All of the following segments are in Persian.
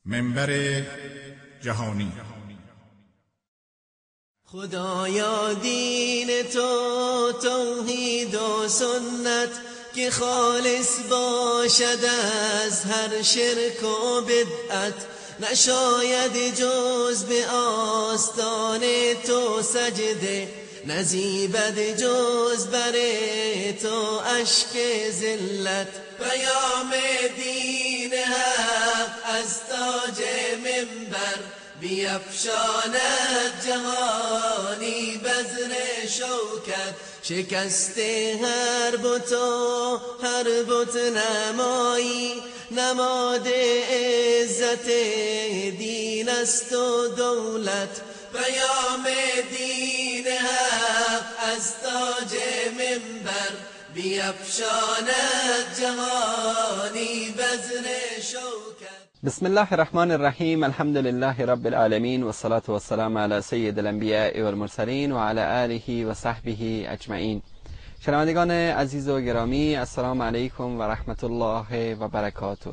منبر جهانی. خدایا دین تو توحید و سنت که خالص باشد از هر شرک و بدعت، نشاید جز به آستان تو سجده، نزیبد جز بر تو اشک ذلت. پیام دین حق از تاج منبر بیفشاند جهانی بذر شوکت. شکست هر بت و هر بت نمایی، نماد عزت دین است و دولت. پیام دین حق از تاج منبر بیفشاند جهانی بذر شوکت. بسم الله الرحمن الرحیم. الحمد لله رب العالمین و الصلاة والسلام علی سید الانبیاء والمرسلین و علی آله و صحبه اجمعین. شنوندگان عزیز و گرامی، السلام علیکم و رحمت الله و برکاته.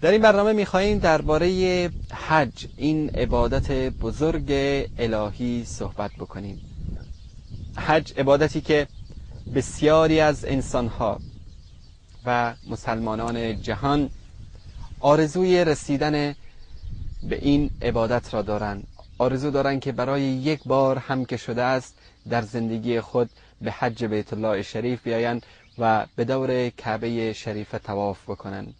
در این برنامه می‌خواهیم درباره حج، این عبادت بزرگ الهی صحبت بکنیم. حج عبادتی که بسیاری از انسان‌ها و مسلمانان جهان آرزوی رسیدن به این عبادت را دارند. آرزو دارند که برای یک بار هم که شده است در زندگی خود به حج بیت الله شریف بیایند و به دور کعبه شریف طواف بکنند.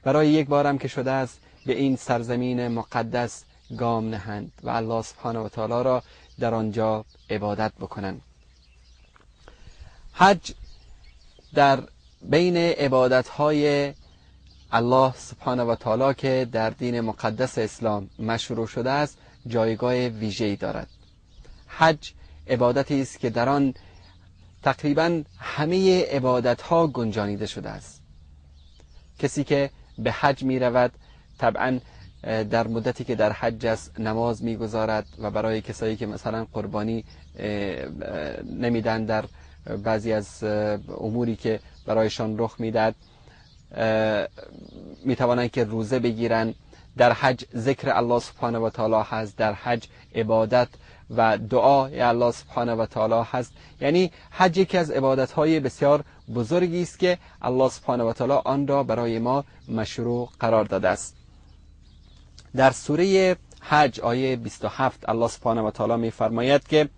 برای یک بار هم که شده است به این سرزمین مقدس گام نهند و الله سبحانه و تعالی را در آنجا عبادت بکنند. حج در بین عبادت‌های الله سبحانه و تعالی که در دین مقدس اسلام مشروع شده است جایگاه ویژه‌ای دارد. حج عبادتی است که در آن تقریباً همه عبادت‌ها گنجانیده شده است. کسی که به حج می رود طبعاً در مدتی که در حج است نماز می گذارد و برای کسایی که مثلا قربانی نمیدن در بعضی از اموری که برایشان رخ میداد می توانند که روزه بگیرن. در حج ذکر الله سبحانه و تعالی هست، در حج عبادت و دعای الله سبحانه و تعالی هست. یعنی حج یکی از عبادت‌های بسیار بزرگی است که الله سبحانه و تعالی آن را برای ما مشروع قرار داده است. در سوره حج آیه 27 الله سبحانه و تعالی می‌فرماید که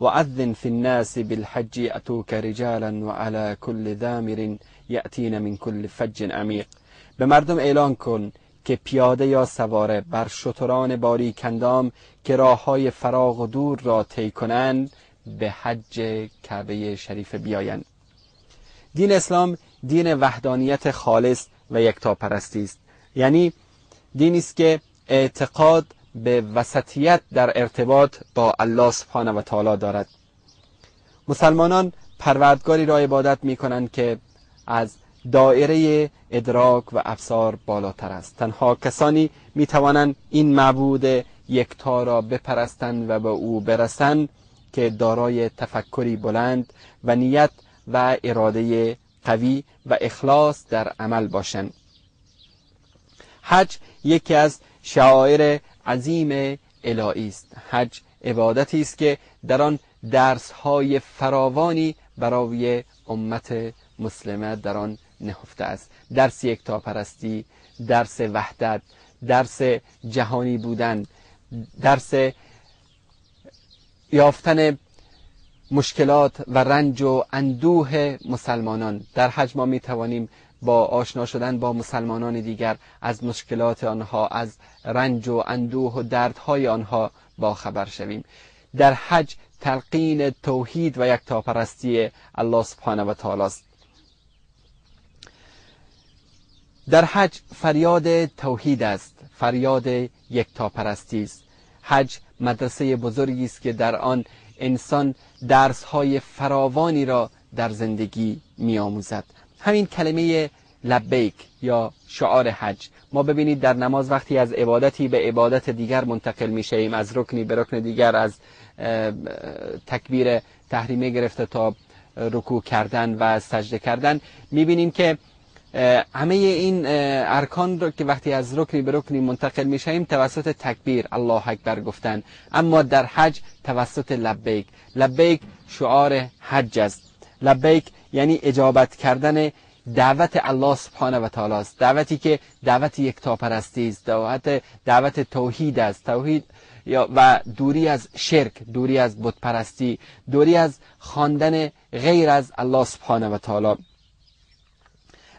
وَأَذِّنْ فِي النَّاسِ بِالْحَجِّ يَأْتُوكَ رِجَالًا وَعَلَى كُلِّ ضَامِرٍ يَأْتِينَ مِنْ كُلِّ فَجٍّ عَمِيقٍ. به مردم اعلان کن که پیاده یا سواره بر شتران باریک اندام که راه‌های فراغ و دور را طی کنند به حج کعبه شریف بیایند. دین اسلام دین وحدانیت خالص و یکتاپرستی است. یعنی دینی است که اعتقاد به وسطیت در ارتباط با الله سبحانه و تعالی دارد. مسلمانان پروردگاری را عبادت می کنند که از دایره ادراک و ابصار بالاتر است. تنها کسانی می توانند این معبود یکتا را بپرستند و به او برسند که دارای تفکری بلند و نیت و اراده قوی و اخلاص در عمل باشند. حج یکی از شعائر عظیم الهی است. حج عبادتی است که در آن درس‌های فراوانی برای امت مسلمه در آن نهفته است. درس یکتاپرستی، درس وحدت، درس جهانی بودن، درس یافتن مشکلات و رنج و اندوه مسلمانان. در حج ما می توانیم با آشنا شدن با مسلمانان دیگر از مشکلات آنها، از رنج و اندوه و دردهای آنها با خبر شویم. در حج تلقین توحید و یکتاپرستی الله سبحانه و تعالی است. در حج فریاد توحید است، فریاد یکتاپرستی است. حج مدرسه بزرگی است که در آن انسان درس‌های فراوانی را در زندگی می‌آموزد. همین کلمه لبیک یا شعار حج، ما ببینید در نماز وقتی از عبادتی به عبادت دیگر منتقل میشیم، از رکنی به رکن دیگر، از تکبیر تحریمه گرفته تا رکوع کردن و سجده کردن، میبینیم که همه این ارکان رو که وقتی از رکنی به رکنی منتقل میشیم توسط تکبیر الله اکبر گفتن، اما در حج توسط لبیک. لبیک شعار حج است. لبیک یعنی اجابت کردن دعوت الله سبحانه و تعالی است، دعوتی که دعوت یکتاپرستی است، دعوت توحید است، توحید و دوری از شرک، دوری از بت پرستی، دوری از خواندن غیر از الله سبحانه و تعالی.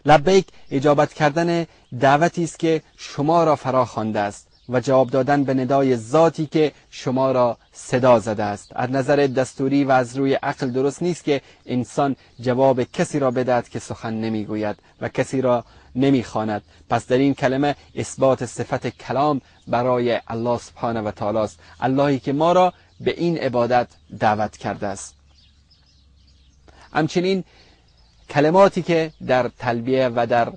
لبیک اجابت کردن دعوتی است که شما را فرا خوانده است و جواب دادن به ندای ذاتی که شما را صدا زده است. از نظر دستوری و از روی عقل درست نیست که انسان جواب کسی را بدهد که سخن نمیگوید و کسی را نمیخواند. پس در این کلمه اثبات صفت کلام برای الله سبحانه و تعالی است، اللهی که ما را به این عبادت دعوت کرده است. همچنین کلماتی که در تلبیه و در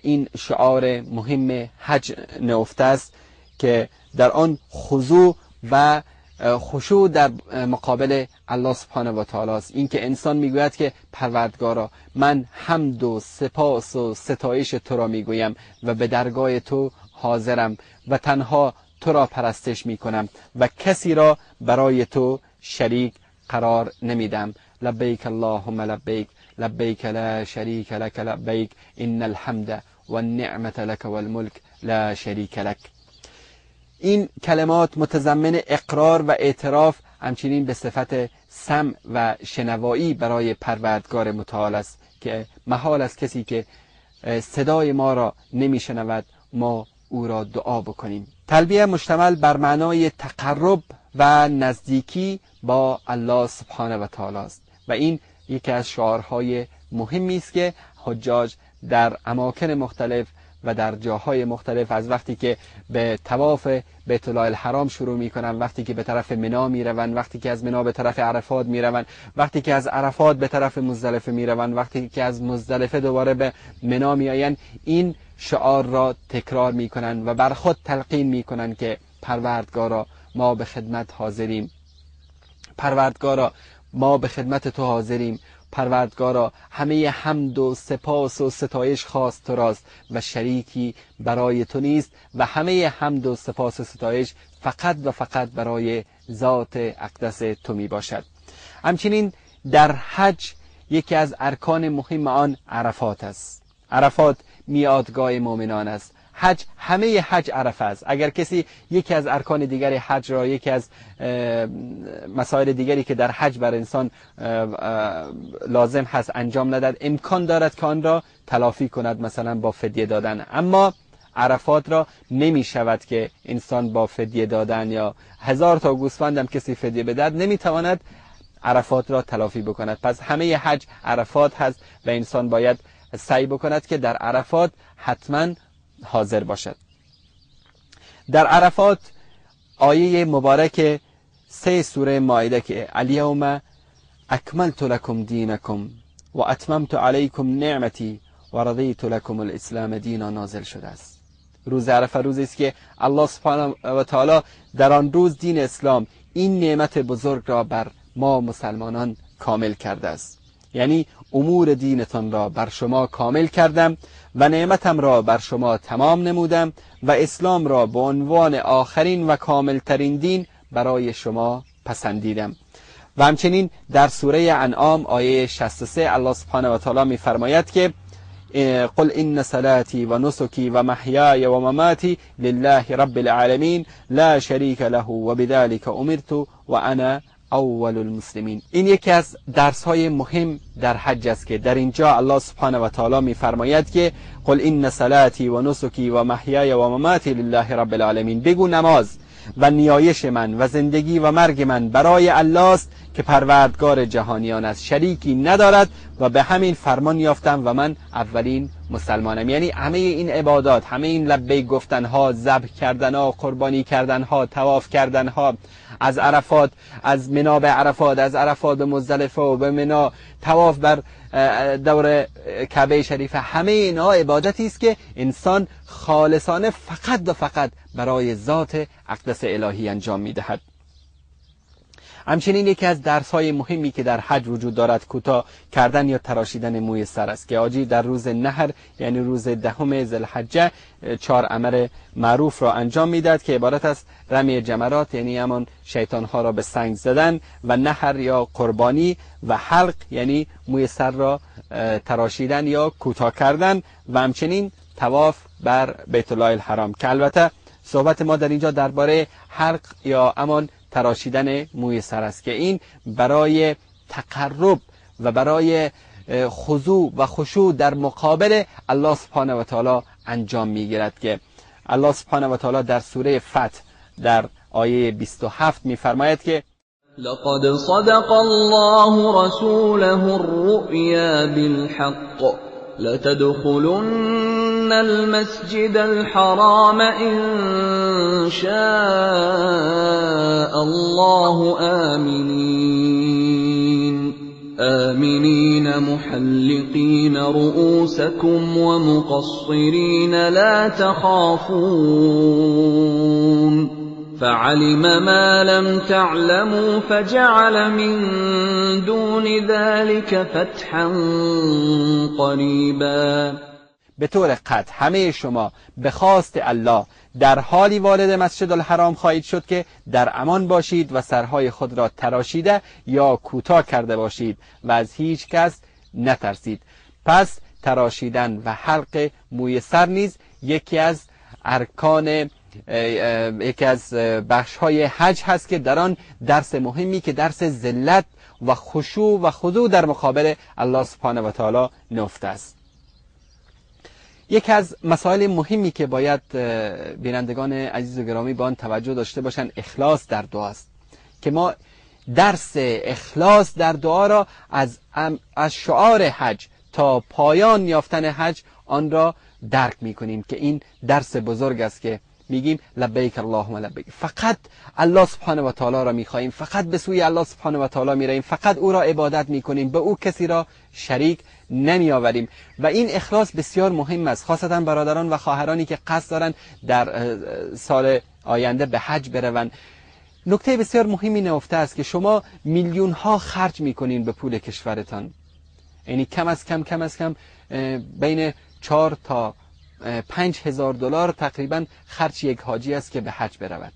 این شعار مهم حج نهفته است که در آن خضوع و خشوع در مقابل الله سبحانه و تعالی است. این که انسان میگوید که پروردگارا، من حمد و سپاس و ستایش تو را میگویم و به درگاه تو حاضرم و تنها تو را پرستش میکنم و کسی را برای تو شریک قرار نمیدم. لبیک اللهم لبیک، لبیک لا شریک لک لبیک، ان الحمد والنعمة لك والملك لا شریک لک. این کلمات متضمن اقرار و اعتراف همچنین به صفت سمع و شنوایی برای پروردگار متعال است که محال است کسی که صدای ما را نمیشنود ما او را دعا بکنیم. تلبیه مشتمل بر معنای تقرب و نزدیکی با الله سبحانه و تعالی است و این یکی از شعارهای مهمی است که حجاج در اماکن مختلف و در جاهای مختلف از وقتی که به طواف بیت الله الحرام شروع میکنن، وقتی که به طرف منا میروند، وقتی که از منا به طرف عرفات میروند، وقتی که از عرفات به طرف مزدلفه میروند، وقتی که از مزدلفه دوباره به منا میآیند، این شعار را تکرار میکنن و بر خود تلقین میکنن که پروردگارا ما به خدمت حاضریم، پروردگارا ما به خدمت تو حاضریم، پروردگارا همه حمد و سپاس و ستایش خاص تو راست و شریکی برای تو نیست و همه حمد و سپاس و ستایش فقط و فقط برای ذات اقدس تو می باشد. همچنین در حج یکی از ارکان مهم آن عرفات است. عرفات میادگاه مؤمنان است. حج، همه حج عرفه است. اگر کسی یکی از ارکان دیگری حج را، یکی از مسائل دیگری که در حج بر انسان لازم هست انجام ندهد، امکان دارد که آن را تلافی کند، مثلا با فدیه دادن. اما عرفات را نمی شود که انسان با فدیه دادن یا 1000 تا گوسفند هم کسی فدیه بدهد نمی تواند عرفات را تلافی بکند. پس همه حج عرفات هست و انسان باید سعی بکند که در عرفات حتما حاضر باشد. در عرفات آیه مبارک 3 سوره مائده که الیوم اکملت لکم دینکم و اتممت علیکم نعمتی و رضیت لکم الاسلام دینا نازل شده است. روز عرفه روزی است که الله سبحانه و تعالی در آن روز دین اسلام، این نعمت بزرگ را بر ما مسلمانان کامل کرده است. یعنی امور دینتان را بر شما کامل کردم و نعمتم را بر شما تمام نمودم و اسلام را به عنوان آخرین و کاملترین دین برای شما پسندیدم. و همچنین در سوره انعام آیه 63 الله سبحانه و تعالی می فرماید که قل ان صلاتی و نسکی و محیای و مماتی لله رب العالمین لا شریک له و بذلک امرت و انا اول المسلمین. این یکی از درس‌های مهم در حج است که در اینجا الله سبحانه و تعالی می‌فرماید که قل ان صلاتی و نسکی و محیای و مماتی لله رب العالمین، بگو نماز و نیایش من و زندگی و مرگ من برای الله است که پروردگار جهانیان است، شریکی ندارد و به همین فرمان یافتم و من اولین مسلمانم. یعنی همه این عبادات، همه این لبیک گفتنها، ذبح کردنها، قربانی کردنها، طواف کردنها، از عرفات، از منا به عرفات، از عرفات به مزدلفه و به منا، طواف بر دور کعبه شریفه، همه اینها عبادتی است که انسان خالصانه فقط و فقط برای ذات اقدس الهی انجام میدهد. همچنین یکی از درس‌های مهمی که در حج وجود دارد کوتاه کردن یا تراشیدن موی سر است که حاجی در روز نحر یعنی روز 10 ذوالحجه 4 امر معروف را انجام میدهد که عبارت است رمی جمرات یعنی همان شیطان‌ها را به سنگ زدن و نحر یا قربانی و حلق یعنی موی سر را تراشیدن یا کوتاه کردن و همچنین طواف بر بیت الله الحرام که البته صحبت ما در اینجا درباره حلق یا همان تراشیدن موی سر است که این برای تقرب و برای خضوع و خشوع در مقابل الله سبحانه و تعالی انجام میگیرد که الله سبحانه و تعالی در سوره فتح در آیه 27 میفرماید که لقد صدق الله رسوله الرؤيا بالحق لتدخلن المسجد الحرام إن شاء الله آمنين محلقين رؤوسكم ومقصرين لا تخافون فعلم ما لم تعلموا فجعل من دون ذلك فتحا قریبا. به طور قطع همه شما به خواست الله در حالی وارد مسجد الحرام خواهید شد که در امان باشید و سرهای خود را تراشیده یا کوتاه کرده باشید و از هیچ کس نترسید. پس تراشیدن و حلق موی سر نیز یکی از ارکان یکی از بخش‌های حج هست که در آن درس مهمی که درس ذلت و خشوع و خضوع در مقابل الله سبحانه و تعالی نهفته است. یکی از مسائل مهمی که باید بینندگان عزیز و گرامی با آن توجه داشته باشند اخلاص در دعا است که ما درس اخلاص در دعا را از شعار حج تا پایان یافتن حج آن را درک می‌کنیم که این درس بزرگ است که میگیم لبیک اللهم لبیک، فقط الله سبحانه و تعالی را میخواهیم، فقط به سوی الله سبحانه و تعالی میرویم، فقط او را عبادت میکنیم، به او کسی را شریک نمیآوریم و این اخلاص بسیار مهم است، خاصتا برادران و خواهرانی که قصد دارند در سال آینده به حج بروند. نکته بسیار مهمی نهفته است که شما میلیون ها خرج میکنین به پول کشورتان، یعنی کم از کم بین 4 تا 5,000 دلار تقریبا خرج یک حاجی است که به حج برود.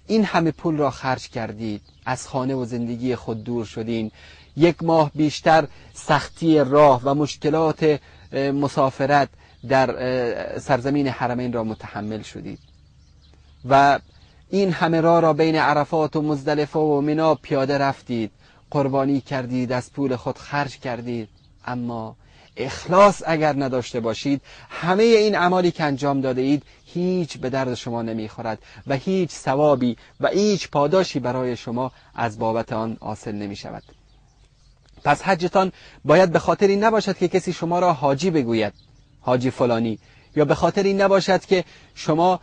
این همه پول را خرج کردید، از خانه و زندگی خود دور شدین، 1 ماه بیشتر سختی راه و مشکلات مسافرت در سرزمین حرمین را متحمل شدید و این همه راه را بین عرفات و مزدلفه و منی پیاده رفتید، قربانی کردید، از پول خود خرج کردید، اما اخلاص اگر نداشته باشید همه این اعمالی که انجام داده اید هیچ به درد شما نمیخورد و هیچ ثوابی و هیچ پاداشی برای شما از بابت آن حاصل نمی شود. پس حجتان باید به خاطر این نباشد که کسی شما را حاجی بگوید، حاجی فلانی، یا به خاطر این نباشد که شما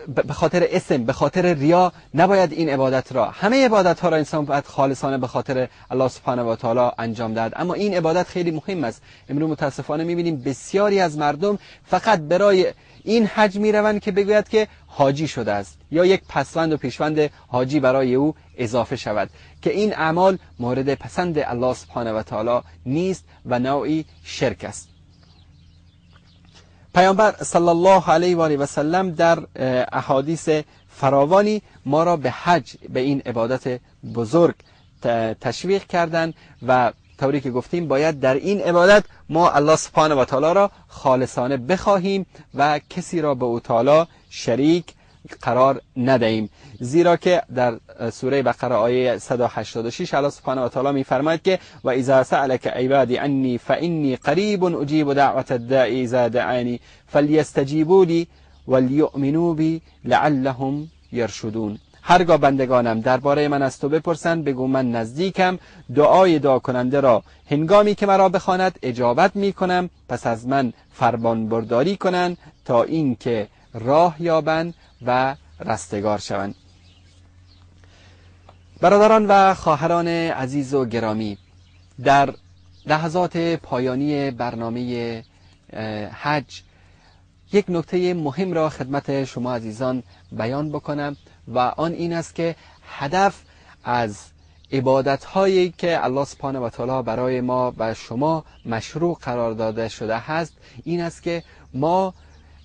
به خاطر اسم، به خاطر ریا نباید این عبادت را، همه عبادت ها را انسان باید خالصانه به خاطر الله سبحانه و تعالی انجام دهد، اما این عبادت خیلی مهم است. امروز متاسفانه میبینیم بسیاری از مردم فقط برای این حج میروند که بگوید که حاجی شده است یا یک پسوند و پیشوند حاجی برای او اضافه شود، که این اعمال مورد پسند الله سبحانه و تعالی نیست و نوعی شرک است. پیامبر صلی الله علیه و آله و سلم در احادیث فراوانی ما را به حج، به این عبادت بزرگ تشویق کردند و طوری که گفتیم باید در این عبادت ما الله سبحانه و تعالی را خالصانه بخواهیم و کسی را به او تعالی شریک قرار ندهیم، زیرا که در سوره بقره آیه 186 الله سبحانه و تعالی می‌فرماید که و اذا سألك عبادی عنی فإنی قریب اجیب دعوت الداعی اذا دعانی فلیستجیبوا لی وليؤمنوا بی لعلهم یرشدون. هرگاه بندگانم درباره من از تو بپرسند بگو من نزدیکم، دعای دعا کننده را هنگامی که مرا بخواند اجابت میکنم، پس از من فرمان برداری کنند تا این که راه یابند و رستگار شوند. برادران و خواهران عزیز و گرامی، در لحظات پایانی برنامه حج یک نکته مهم را خدمت شما عزیزان بیان بکنم و آن این است که هدف از عبادت هایی که الله سبحانه و تعالی برای ما و شما مشروع قرار داده شده هست این است که ما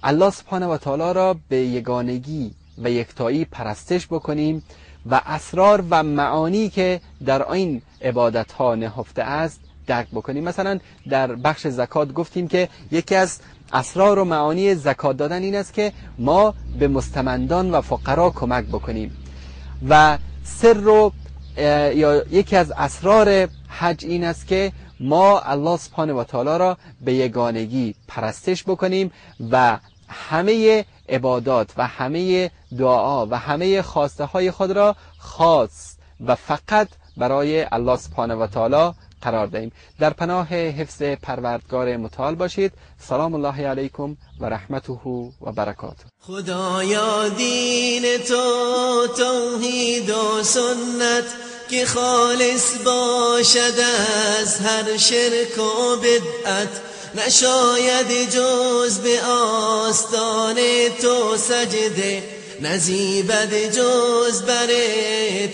الله سبحانه و تعالی را به یگانگی و یکتایی پرستش بکنیم و اسرار و معانی که در این عبادت ها نهفته است درک بکنیم. مثلا در بخش زکات گفتیم که یکی از اسرار و معانی زکات دادن این است که ما به مستمندان و فقرا کمک بکنیم و سر و یا یکی از اسرار حج این است که ما الله سبحانه و تعالی را به یگانگی پرستش بکنیم و همه عبادات و همه دعا و همه خواسته های خود را خاص و فقط برای الله سبحانه و تعالی قرار دهیم. در پناه حفظ پروردگار متعال باشید. سلام الله علیکم و رحمته و برکاته. خدایا دین تو توحید و سنت که خالص باشد از هر شرک و بدعت، نشاید جز به آستان تو سجده، نزیبد جز بر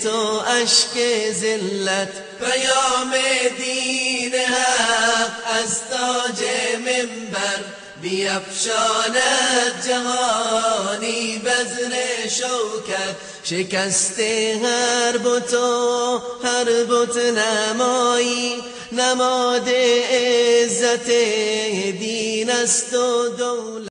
تو اشک ذلت. پیام دین حق از تاج منبر بیفشاند جهانی بزر شوکت. شکست هر بت و هر بت نمایی، نماد عزت دین است و دولت.